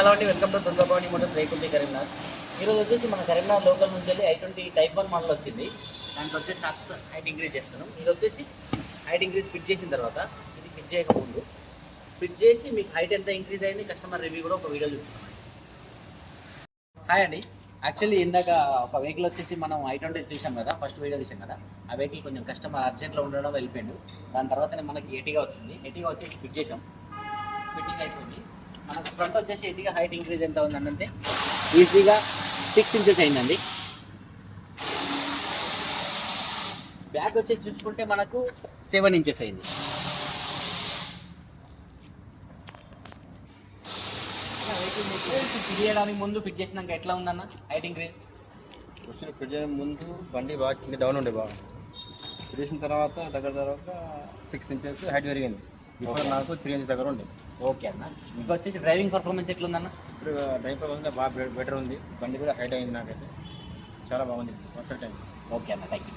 Hello అండి, welcome to Durgabhavani motors Rekunti Karimnagar. ఈరోజు వచ్చేసి మన కరీంనగర్ లోకల్ నుంచి వెళ్ళి i20 టైప్ 1 మోడల్ వచ్చింది. దాంట్లో వచ్చేసి సాక్స్ హైట్ ఇంక్రీజ్ చేస్తున్నాం. ఇది వచ్చేసి హైట్ ఇంక్రీజ్ ఫిట్ చేసిన తర్వాత, ఇది ఫిట్ చేయకముందు ఫిట్ చేసి మీకు హైట్ ఎంత ఇంక్రీజ్ అయింది కస్టమర్ రివ్యూ కూడా ఒక వీడియో చూపిస్తాం. హాయ్ అండి, యాక్చువల్లీ ఇందాక ఒక వెహికల్ వచ్చేసి మనం i20 చూసాం కదా, ఫస్ట్ వీడియో చూసాం కదా. ఆ వెహికల్ కొంచెం కస్టమర్ అర్జెంట్లో ఉండడం వెళ్ళిపోయిండు. దాని తర్వాతనే మనకి ఎటిగా వచ్చింది. ఎటిగా వచ్చేసి ఫిట్ చేసాం, ఫిట్టింగ్ అయిపోయింది. మనకు ఫ్రంట్ వచ్చేసి ఎటిగా హైట్ ఇంక్రీజ్ ఎంత ఉందంటే ఈజీగా 6 ఇంచెస్ అయిందండి. బ్యాక్ వచ్చేసి చూసుకుంటే మనకు 7 ఇంచెస్ అయింది. ఫిట్ చేయడానికి ముందు ఫిట్ చేసినాక ఎట్లా ఉందన్న హైట్ ఇంక్రీజ్? ఫిట్ చేయడం ముందు బండి బాగా కింద డౌన్ ఉండే బాగా. ఫిట్ చేసిన తర్వాత దగ్గర 6 ఇంచెస్ హైట్ పెరిగింది. ఇప్పుడు నాకు 3 ఇంచెస్ దగ్గర ఉంది. ఓకే అన్న. ఇంకా వచ్చేసి డ్రైవింగ్ పర్ఫార్మెన్స్ ఎట్లుందన్న? ఇప్పుడు డ్రైవ్ పర్ఫార్మెన్స్ బాగా బెటర్ ఉంది. బండి కూడా హైట్ అయింది, నాకైతే చాలా బాగుంది, పర్ఫెక్ట్ అయింది. ఓకే అన్న, థ్యాంక్ యూ.